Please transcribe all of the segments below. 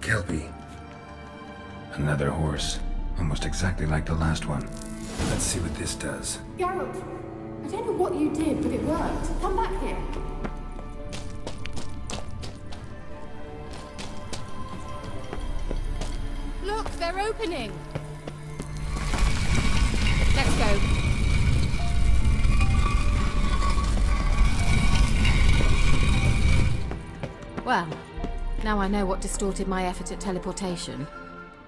Kelpie. Another horse. Almost exactly like the last one. Let's see what this does. Geralt, I don't know what you did, but it worked. Come back here. Look, they're opening. Let's go. Well, now I know what distorted my effort at teleportation.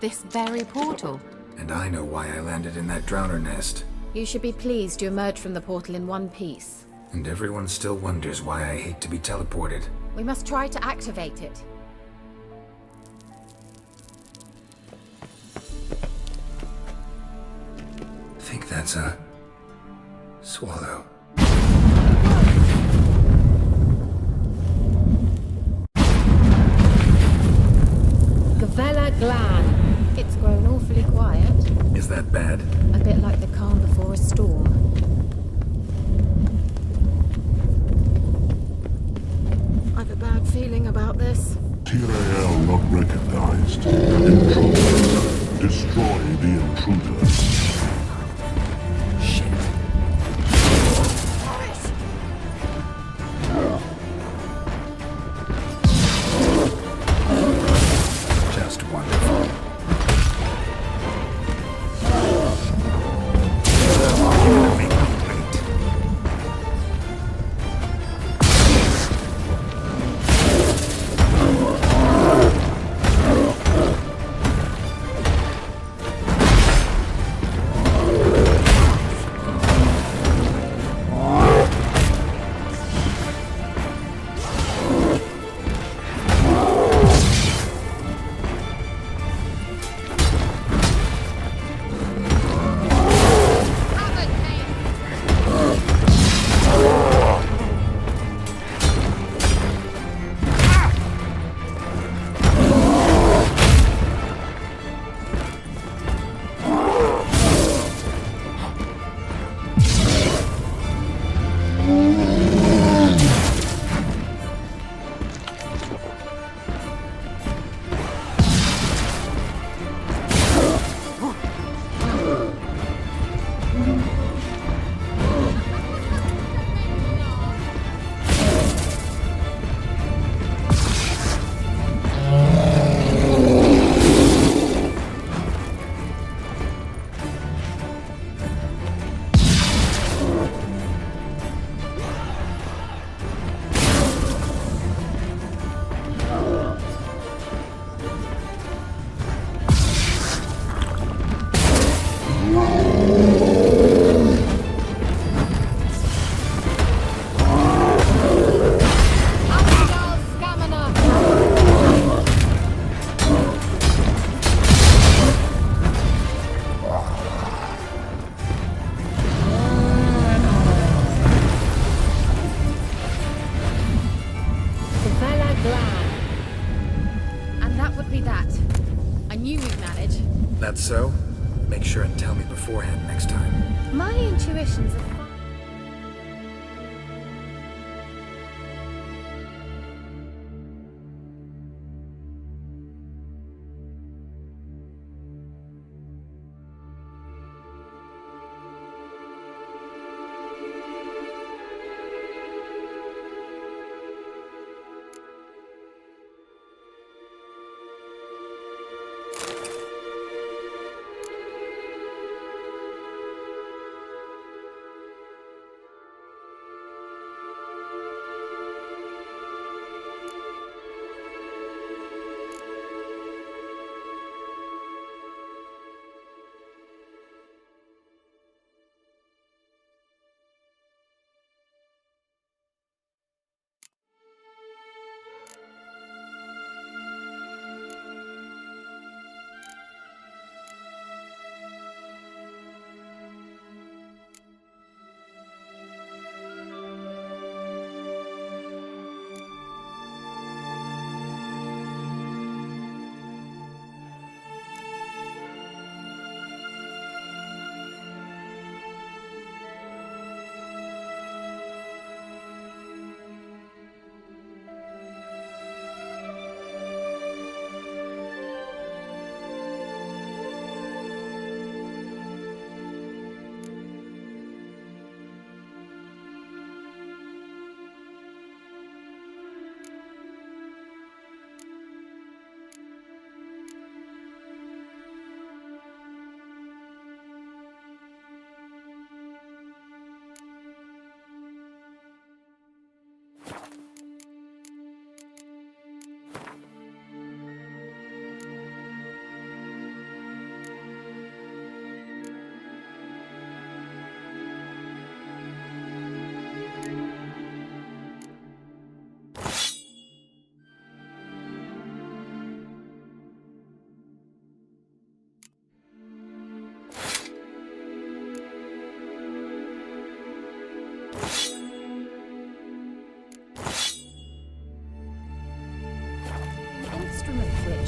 This very portal. And I know why I landed in that drowner nest. You should be pleased you emerged from the portal in one piece. And everyone still wonders why I hate to be teleported. We must try to activate it. I think that's a... swallow. Gavella Glan. It's grown awfully quiet. Is that bad? A bit like the calm before a storm. I've a bad feeling about this. Tyrael not recognized. Intruders. Destroy the intruders. Just wonderful. That's so? Make sure and tell me beforehand next time. My intuitions are fine.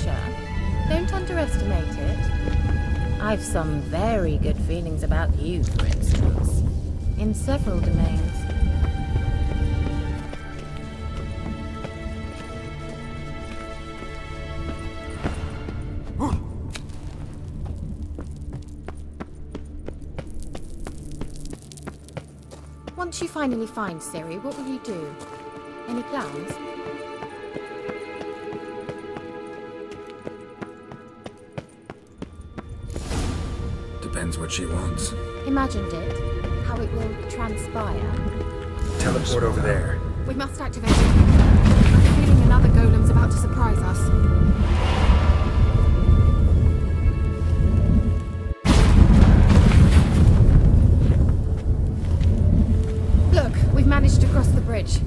future. Don't underestimate it. I've some very good feelings about you, for instance. In several domains. Once you finally find Siri, what will you do? Any plans? Depends what she wants. Imagined it. How it will transpire. Teleport over there. We must activate it. I'm feeling another golem's about to surprise us. Look, we've managed to cross the bridge.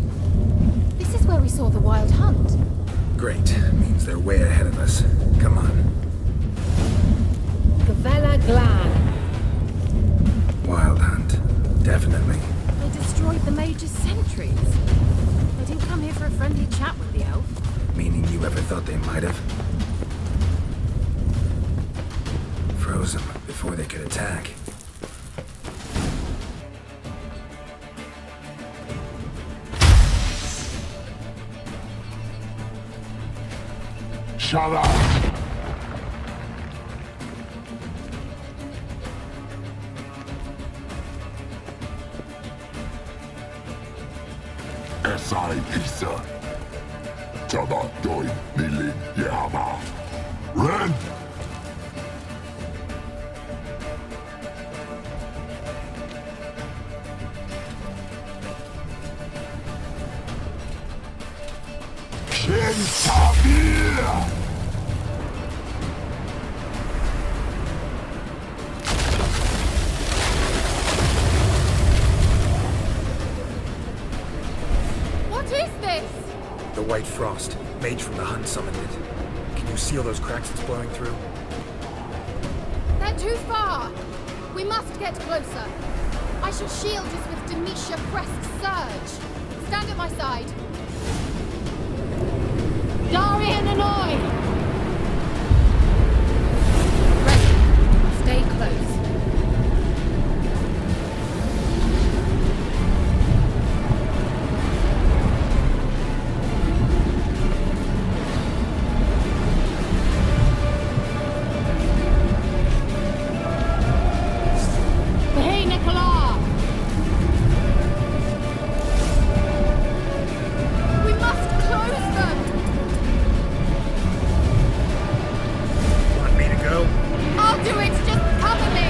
This is where we saw the wild hunt. Great. Means they're way ahead of us. Come on. Gavella Glan. Wild hunt. Definitely. They destroyed the Major's sentries. They didn't come here for a friendly chat with the elf. Meaning you ever thought they might have? Froze them before they could attack. Shut up! Esai Isa. Taba Doi Nilin Yama. Ren! Kentabir! What is this? The White Frost. Mage from the hunt summoned it. Can you seal those cracks it's blowing through? They're too far. We must get closer. I shall shield us with Demetia Crest Surge. Stand at my side. Darian Annoy! Ready. Stay close. Hey, Nicola! We must close them! Want me to go? I'll do it! Just cover me!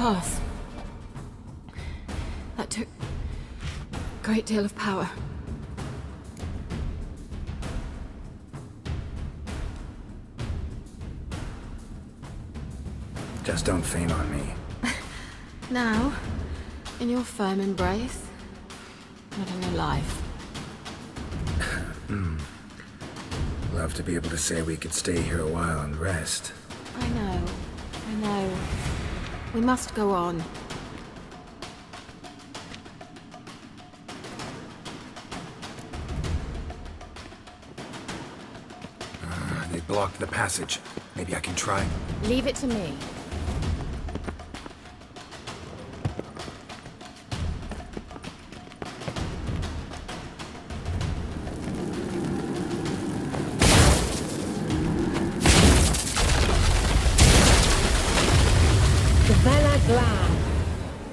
pass. That took a great deal of power. Just don't faint on me. Now, in your firm embrace, not in your life. Love to be able to say we could stay here a while and rest. I know. We must go on. They blocked the passage. Maybe I can try. Leave it to me.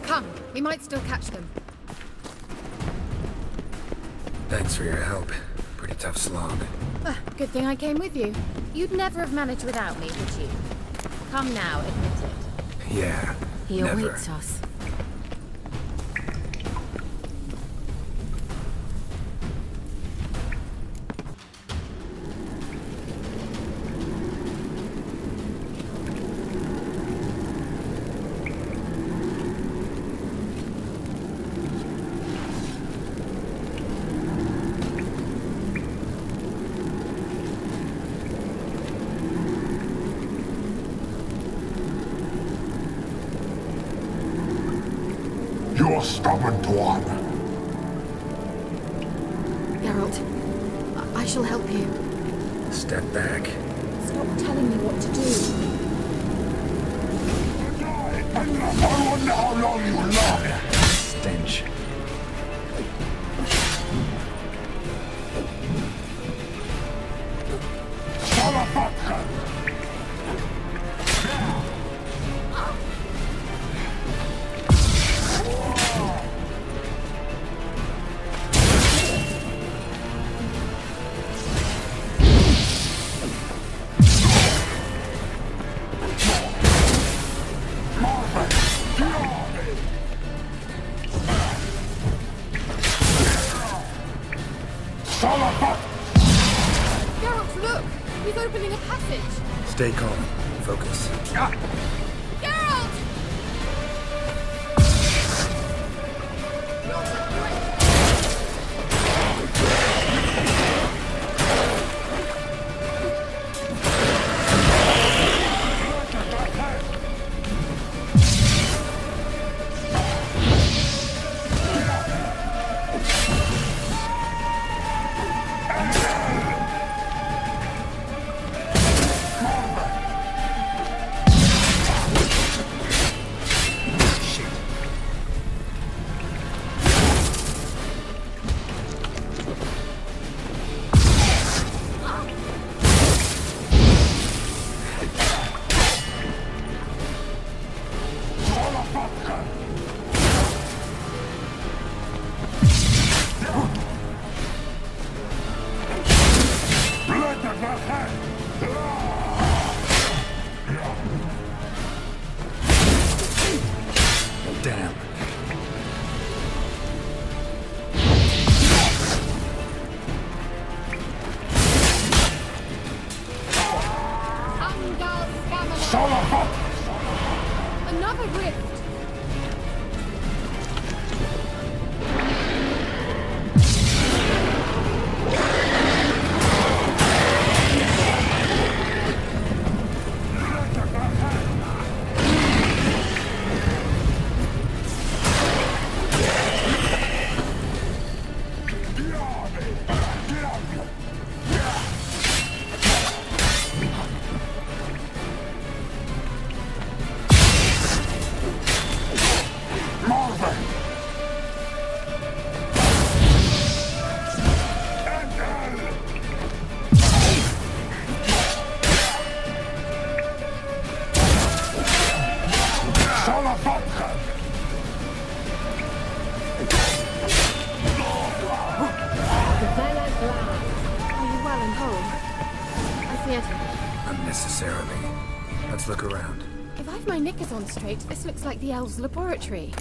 Come, we might still catch them. Thanks for your help. Pretty tough slog. Good thing I came with you. You'd never have managed without me, would you? Come now, admit it. Yeah, He never. awaits us. You stubborn twat. Geralt, I shall help you. Step back. Stop telling me what to do. I wonder how long you love. Stench. Geralt, look! He's opening a passage! Stay calm. Focus. Geralt! Damn. Another rift! Well and whole. I feared. Unnecessarily. Let's look around. If I've my knickers on straight, this looks like the elves' laboratory.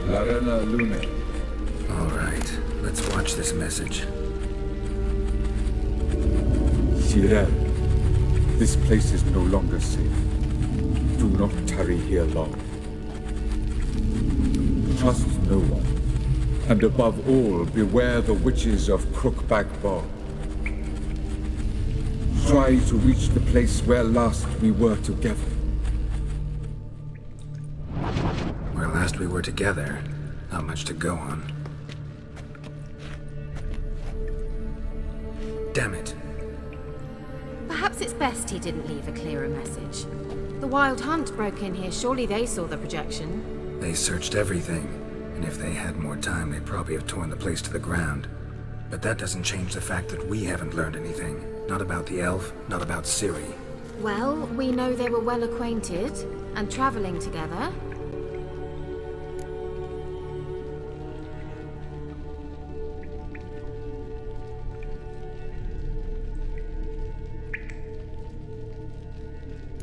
Larena Lune. All right, let's watch this message. Sirel, this place is no longer safe. Do not tarry here long. Trust no one. And above all, beware the witches of Crookback Bog. Try to reach the place where last we were together. Where last we were together, not much to go on. Damn it. Perhaps it's best he didn't leave a clearer message. The Wild Hunt broke in here. Surely they saw the projection. They searched everything, and if they had more time, they'd probably have torn the place to the ground. But that doesn't change the fact that we haven't learned anything. Not about the elf, not about Ciri. Well, we know they were well acquainted and traveling together.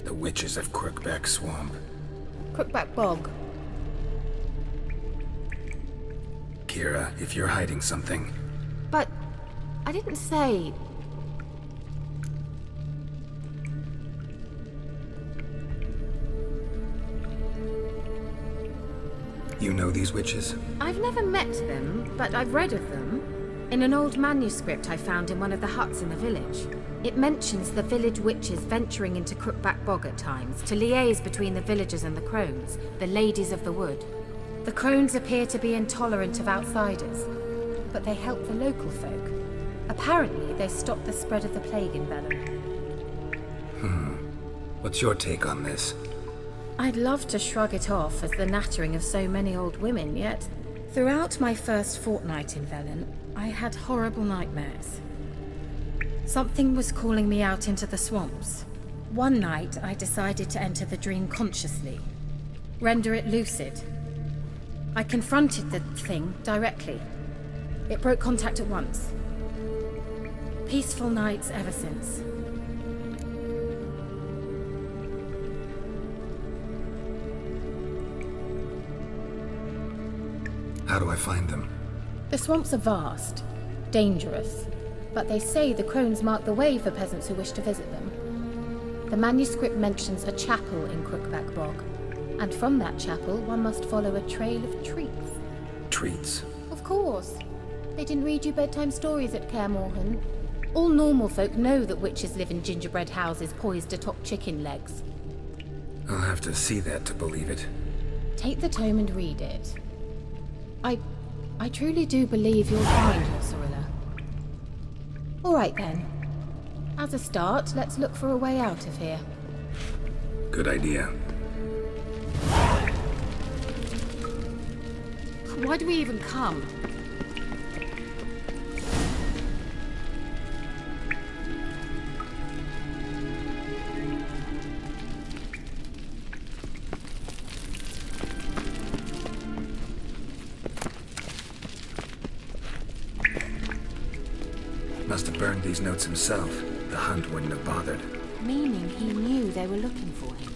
The witches of Crookback Swamp. Crookback Bog. Kira, if you're hiding something, But I didn't say... you know these witches? I've never met them, but I've read of them. In an old manuscript I found in one of the huts in the village. It mentions the village witches venturing into Crookback Bog at times to liaise between the villagers and the crones, the ladies of the wood. The crones appear to be intolerant of outsiders, but they help the local folk. Apparently, they stop the spread of the plague in Velen. What's your take on this? I'd love to shrug it off as the nattering of so many old women, yet throughout my first fortnight in Velen, I had horrible nightmares. Something was calling me out into the swamps. One night, I decided to enter the dream consciously, render it lucid. I confronted the thing directly. It broke contact at once. Peaceful nights ever since. How do I find them? The swamps are vast, dangerous, but they say the crones mark the way for peasants who wish to visit them. The manuscript mentions a chapel in Crookback Bog, and from that chapel one must follow a trail of treats. Treats? Of course. They didn't read you bedtime stories at Kaer Morhen. All normal folk know that witches live in gingerbread houses poised atop chicken legs. I'll have to see that to believe it. Take the tome and read it. I truly do believe you'll find her, Cirilla. All right then. As a start, let's look for a way out of here. Good idea. Why do we even come? Must have burned these notes himself. The Hunt wouldn't have bothered. Meaning he knew they were looking for him.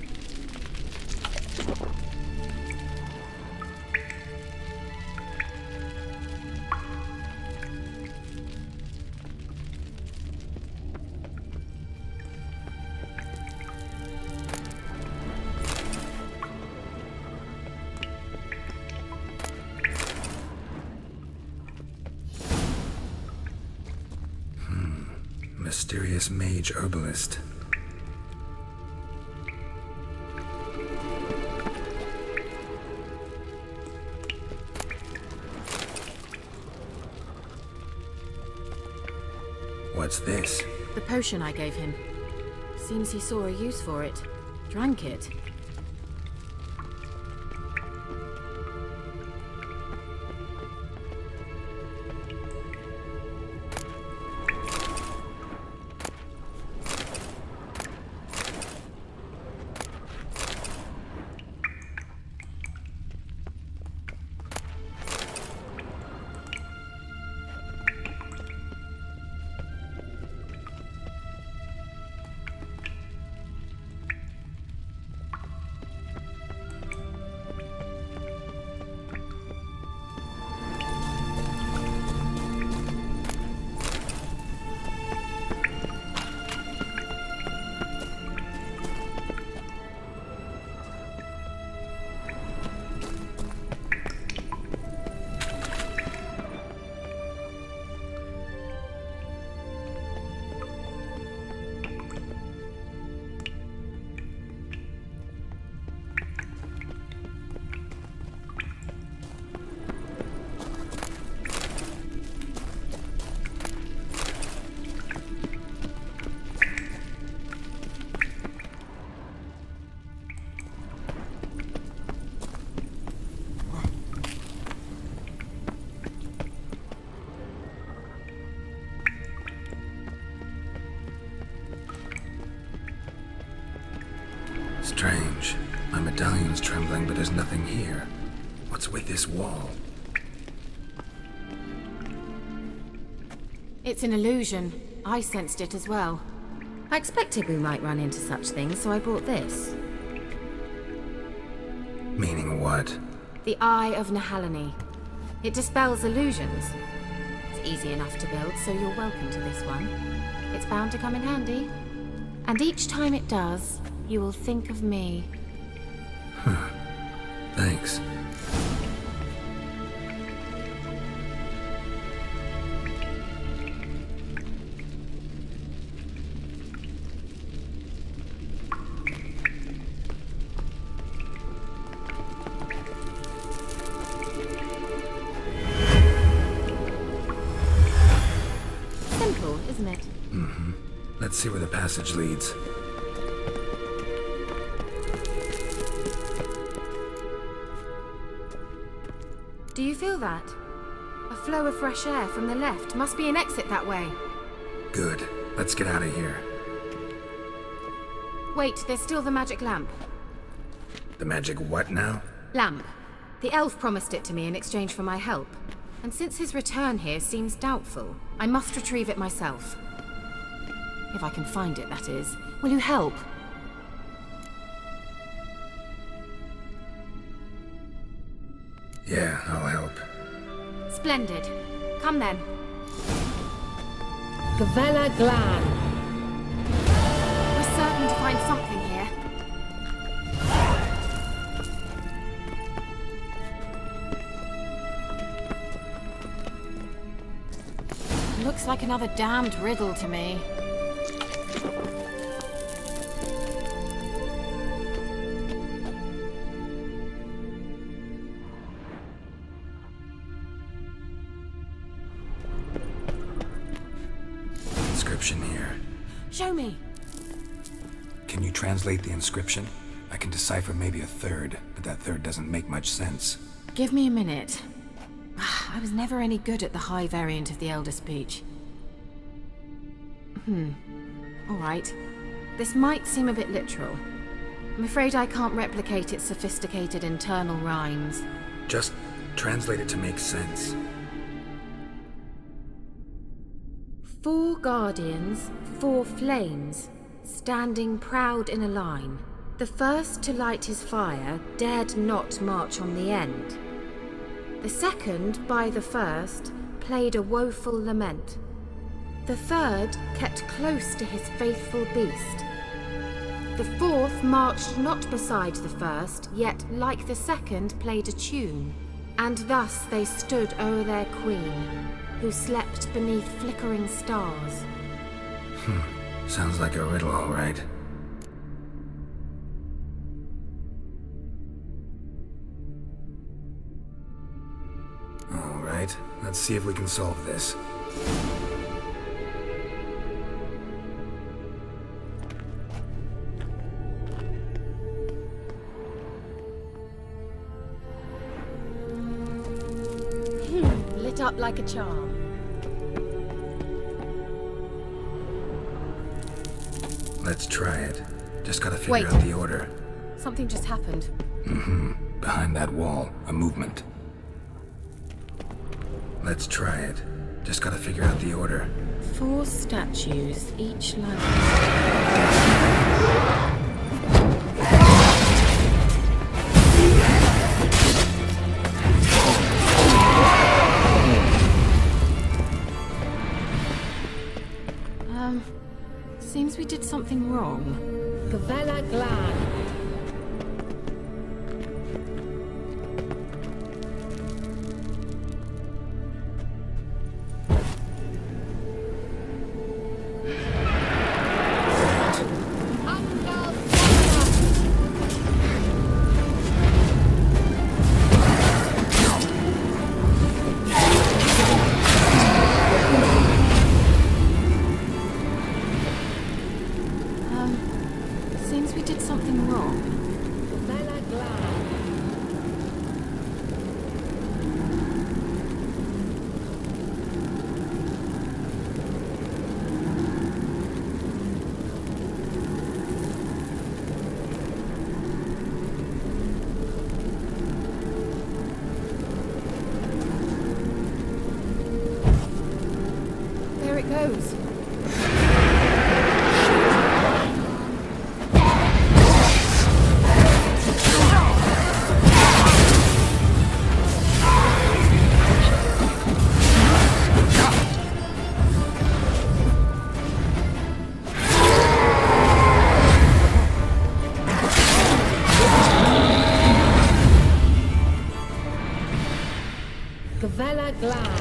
Mysterious mage herbalist. What's this? The potion I gave him. Seems he saw a use for it. Drank it. hand's trembling, but there's nothing here. What's with this wall? It's an illusion. I sensed it as well. I expected we might run into such things, so I brought this. Meaning what? The Eye of Nehaleni. It dispels illusions. It's easy enough to build, so you're welcome to this one. It's bound to come in handy. And each time it does, you will think of me. Thanks. Simple, isn't it? Let's see where the passage leads. Do you feel that? A flow of fresh air from the left. Must be an exit that way. Good. Let's get out of here. Wait, there's still the magic lamp. The magic what now? Lamp. The elf promised it to me in exchange for my help. And since his return here seems doubtful, I must retrieve it myself. If I can find it, that is. Will you help? Yeah, I'll help. Splendid. Come then. Gavella Glan. We're certain to find something here. Looks like another damned riddle to me. Inscription here. Show me. Can you translate the inscription? I can decipher maybe a third, but that third doesn't make much sense. Give me a minute. I was never any good at the high variant of the Elder Speech. All right. This might seem a bit literal. I'm afraid I can't replicate its sophisticated internal rhymes. Just translate it to make sense. 4 guardians, 4 flames, standing proud in a line. The first to light his fire dared not march on the end. The second, by the first, played a woeful lament. The third kept close to his faithful beast. The fourth marched not beside the first, yet, like the second, played a tune. And thus they stood o'er their queen, who slept beneath flickering stars. Sounds like a riddle, all right. All right, let's see if we can solve this. Lit up like a charm. Let's try it. Just gotta figure Wait. out the order. Something just happened. Behind that wall, a movement. Let's try it. Just gotta figure out the order. 4 statues, each like... Seems we did something wrong. Gavella Glan. Seems we did something wrong. goes. Gavella Glad.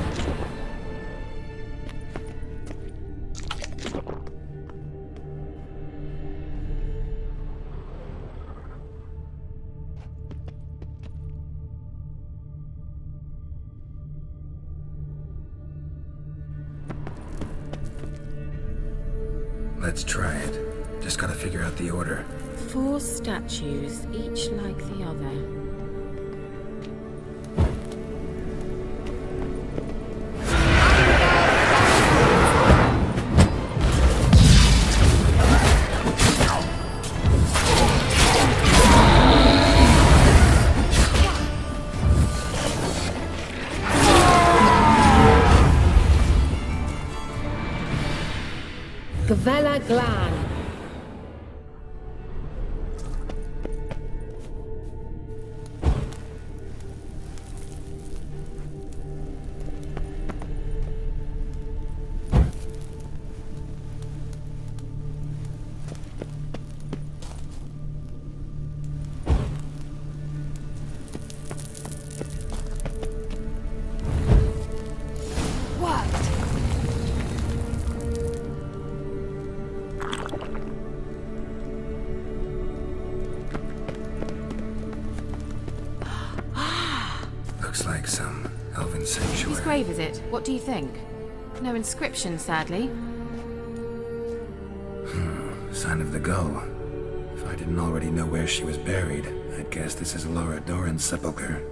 Let's try it. Just gotta figure out the order. 4 statues, each like the other. Gavella Glan. Looks like some elven His sanctuary. grave, is it? What do you think? No inscription, sadly. Sign of the gull. If I didn't already know where she was buried, I'd guess this is Laura Doran's sepulcher.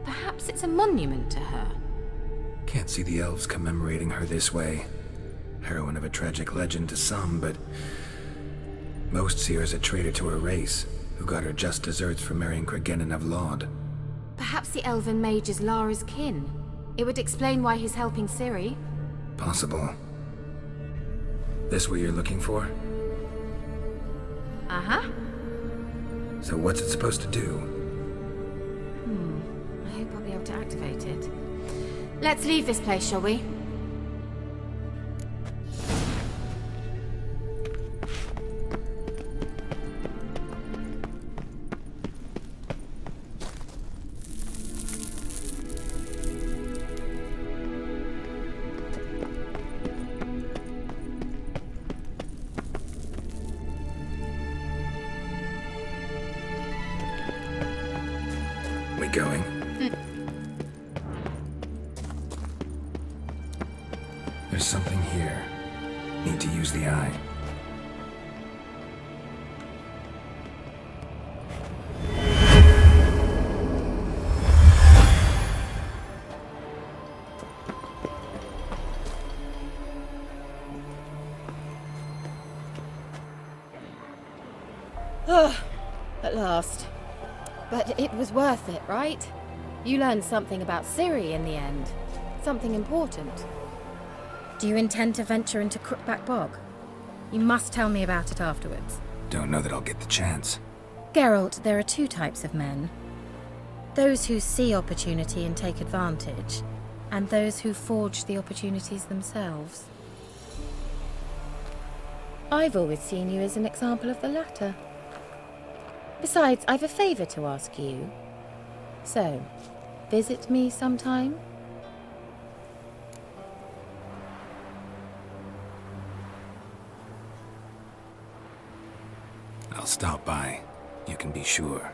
Perhaps it's a monument to her. Can't see the elves commemorating her this way. Heroine of a tragic legend to some, but most see her as a traitor to her race, who got her just desserts for marrying Cregennan of Laud. Perhaps the elven mage is Lara's kin. It would explain why he's helping Ciri. Possible. This what you're looking for? Uh-huh. So what's it supposed to do? I hope I'll be able to activate it. Let's leave this place, shall we? We going? There's something here. Need to use the eye. At last. But it was worth it, right? You learned something about Ciri in the end. Something important. Do you intend to venture into Crookback Bog? You must tell me about it afterwards. Don't know that I'll get the chance. Geralt, there are 2 types of men. Those who see opportunity and take advantage, and those who forge the opportunities themselves. I've always seen you as an example of the latter. Besides, I've a favor to ask you. So, visit me sometime? I'll stop by. You can be sure.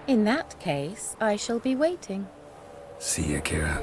In that case, I shall be waiting. See ya, Kira.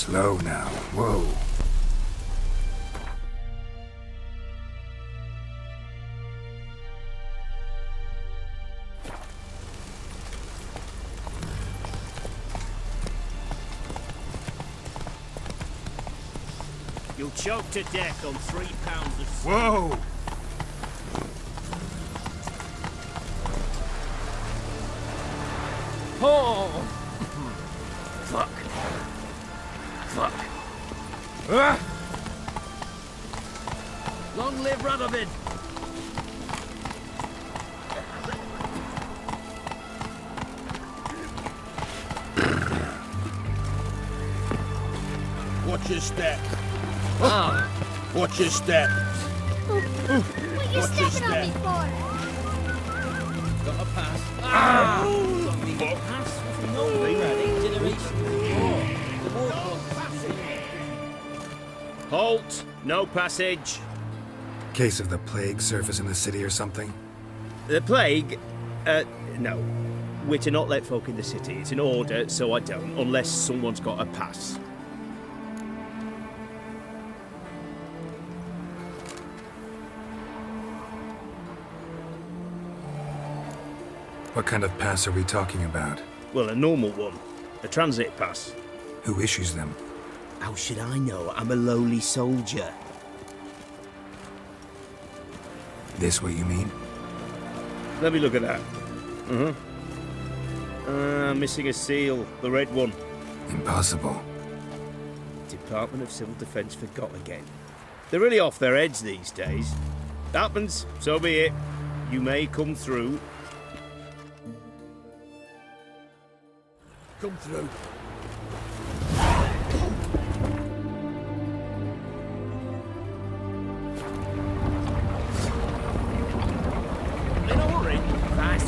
Slow now. Whoa. You'll choke to death on 3 pounds of... Whoa! Oh! Fuck. Fuck. Ah! Long live Radovid! Watch your step. Ah! Watch your step. What you Watch your stepping on me step. for? Got a pass. Ah! Got me a pass. No ready. Generation. Halt! No passage. Case of the plague surface in the city or something? The plague? No. We're to not let folk in the city. It's an order, so I don't, unless someone's got a pass. What kind of pass are we talking about? Well, a normal one. A transit pass. Who issues them? How should I know? I'm a lowly soldier. This what you mean? Let me look at that. Missing a seal. The red one. Impossible. Department of Civil Defence forgot again. They're really off their heads these days. Happens, so be it. You may come through. Come through. In a hurry. Fast.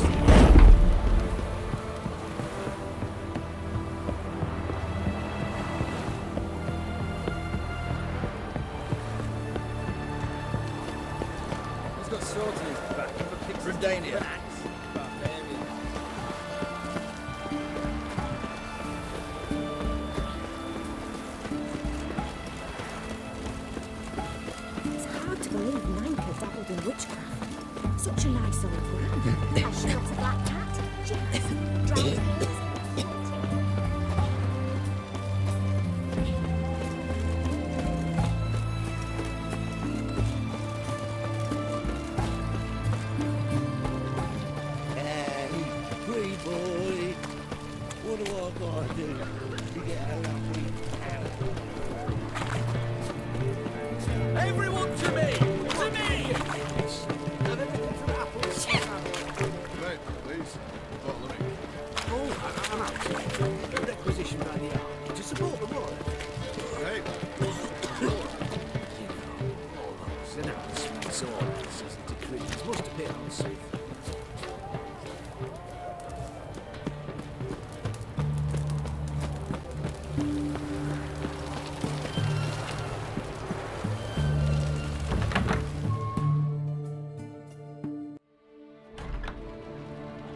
He's got swords in his back. From Dania. It's hard to believe Nanka dabbled in witchcraft. Such a nice old brand. Has she got a black cat? She has. Dragon hers. Hey, pretty boy. What do I gotta do to get a lucky Everyone to me! To me! Right, please. Follow me. I'm out. Requisition by the army to support the war. Hey. So now the sweet swords as decrees must appear on safe.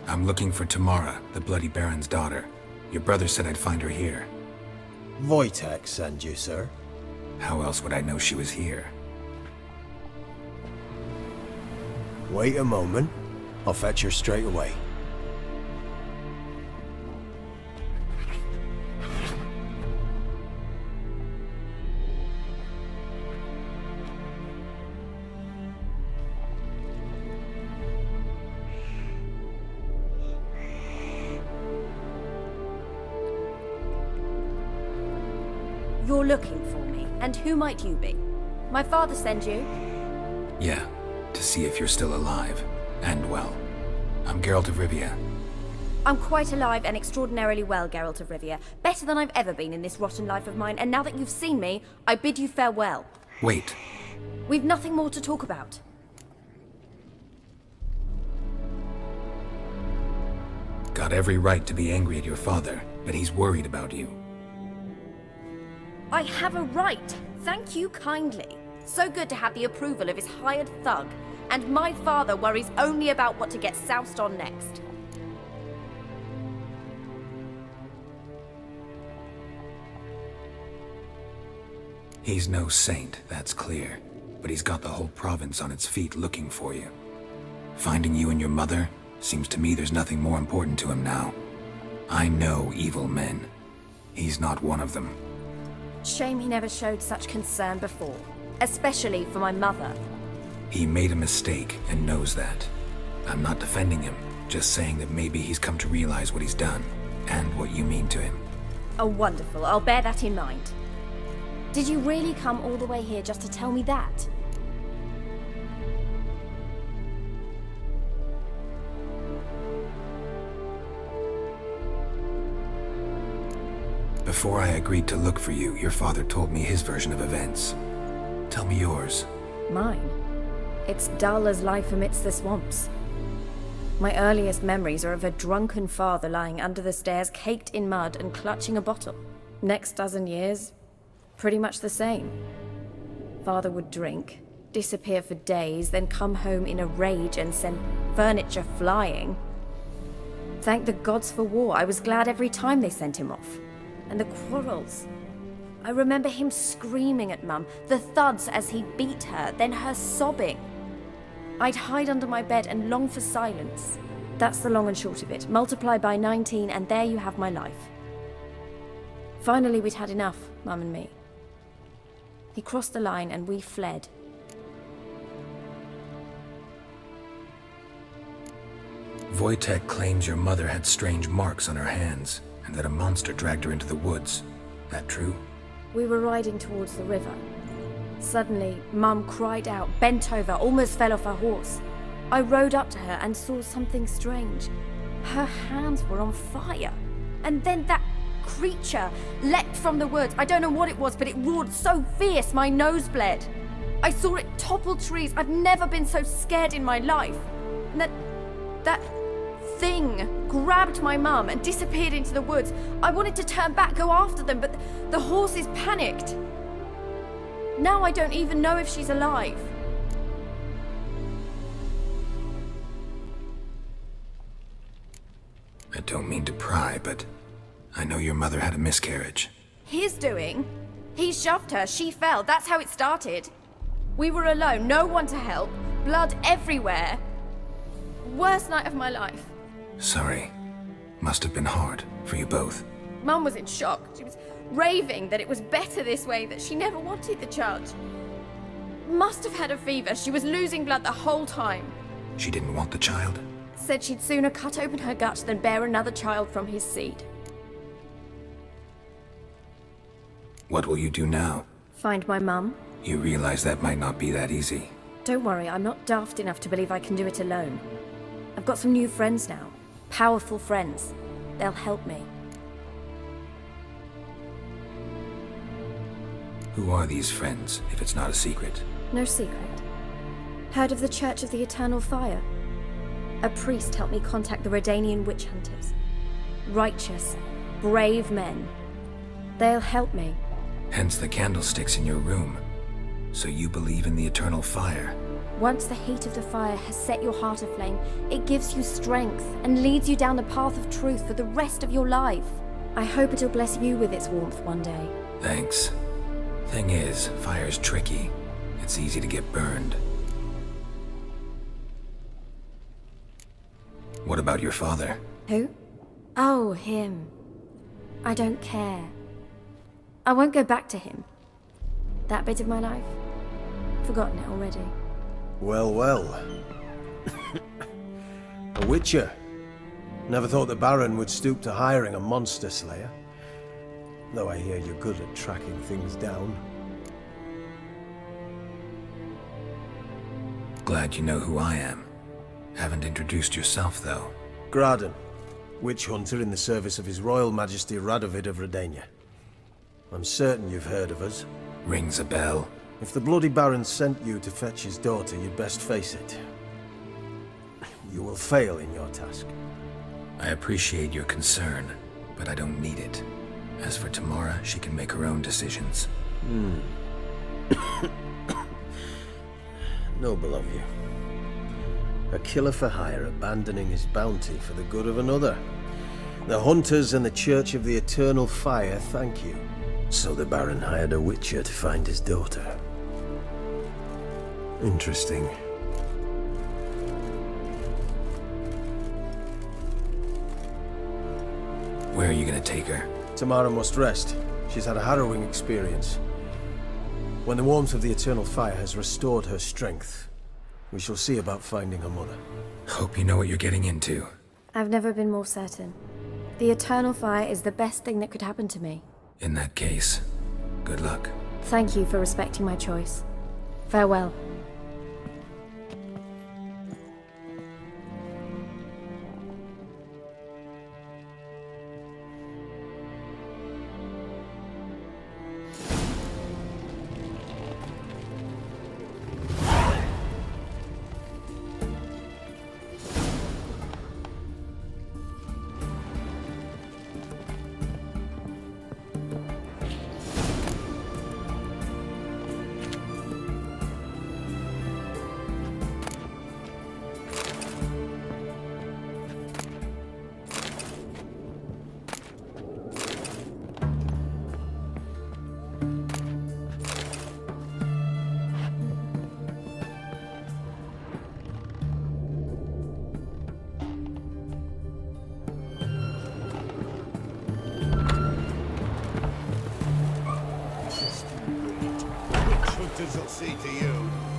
I'm looking for Tamara, the Bloody Baron's daughter. Your brother said I'd find her here. Wojtek send you, sir. How else would I know she was here? Wait a moment. I'll fetch her straight away. You're looking for me, and who might you be? My father sent you? Yeah, to see if you're still alive. And well. I'm Geralt of Rivia. I'm quite alive and extraordinarily well, Geralt of Rivia. Better than I've ever been in this rotten life of mine, and now that you've seen me, I bid you farewell. Wait. We've nothing more to talk about. Got every right to be angry at your father, but he's worried about you. I have a right. Thank you kindly. So good to have the approval of his hired thug. And my father worries only about what to get soused on next. He's no saint, that's clear. But he's got the whole province on its feet looking for you. Finding you and your mother, seems to me there's nothing more important to him now. I know evil men. He's not one of them. Shame he never showed such concern before, especially for my mother. He made a mistake and knows that. I'm not defending him, just saying that maybe he's come to realize what he's done, and what you mean to him. Oh, wonderful. I'll bear that in mind. Did you really come all the way here just to tell me that? Before I agreed to look for you, your father told me his version of events. Tell me yours. Mine? It's dull as life amidst the swamps. My earliest memories are of a drunken father lying under the stairs, caked in mud and clutching a bottle. Next dozen years, pretty much the same. Father would drink, disappear for days, then come home in a rage and send furniture flying. Thank the gods for war. I was glad every time they sent him off. And the quarrels. I remember him screaming at Mum, the thuds as he beat her, then her sobbing. I'd hide under my bed and long for silence. That's the long and short of it. Multiply by 19 and there you have my life. Finally we'd had enough, Mum and me. He crossed the line and we fled. Wojtek claims your mother had strange marks on her hands, and that a monster dragged her into the woods. That true? We were riding towards the river. Suddenly, Mum cried out, bent over, almost fell off her horse. I rode up to her and saw something strange. Her hands were on fire. And then that creature leapt from the woods. I don't know what it was, but it roared so fierce my nose bled. I saw it topple trees. I've never been so scared in my life. And that thing grabbed my mum and disappeared into the woods. I wanted to turn back, go after them, but the horses panicked. Now I don't even know if she's alive. I don't mean to pry, but I know your mother had a miscarriage. His doing? He shoved her, she fell, that's how it started. We were alone, no one to help, blood everywhere. Worst night of my life. Sorry. Must have been hard for you both. Mum was in shock. She was raving that it was better this way, that she never wanted the charge. Must have had a fever. She was losing blood the whole time. She didn't want the child? Said she'd sooner cut open her gut than bear another child from his seed. What will you do now? Find my mum. You realize that might not be that easy. Don't worry, I'm not daft enough to believe I can do it alone. I've got some new friends now. Powerful friends. They'll help me. Who are these friends, if it's not a secret? No secret. Heard of the Church of the Eternal Fire? A priest helped me contact the Redanian witch hunters. Righteous, brave men. They'll help me. Hence the candlesticks in your room. So you believe in the eternal fire? Once the heat of the fire has set your heart aflame, it gives you strength and leads you down the path of truth for the rest of your life. I hope it'll bless you with its warmth one day. Thanks. Thing is, fire's tricky. It's easy to get burned. What about your father? Who? Oh, him. I don't care. I won't go back to him. That bit of my life? Forgotten it already. Well, well. A witcher. Never thought the Baron would stoop to hiring a monster slayer. Though I hear you're good at tracking things down. Glad you know who I am. Haven't introduced yourself, though. Graden, witch hunter in the service of His Royal Majesty Radovid of Redania. I'm certain you've heard of us. Rings a bell. If the Bloody Baron sent you to fetch his daughter, you'd best face it. You will fail in your task. I appreciate your concern, but I don't need it. As for Tamara, she can make her own decisions. Noble of you. A killer for hire abandoning his bounty for the good of another. The hunters and the Church of the Eternal Fire thank you. So the Baron hired a witcher to find his daughter. Interesting. Where are you gonna take her? Tamara must rest. She's had a harrowing experience. When the warmth of the eternal fire has restored her strength, we shall see about finding her mother. Hope you know what you're getting into. I've never been more certain. The eternal fire is the best thing that could happen to me. In that case, good luck. Thank you for respecting my choice. Farewell. Hunters will see to you.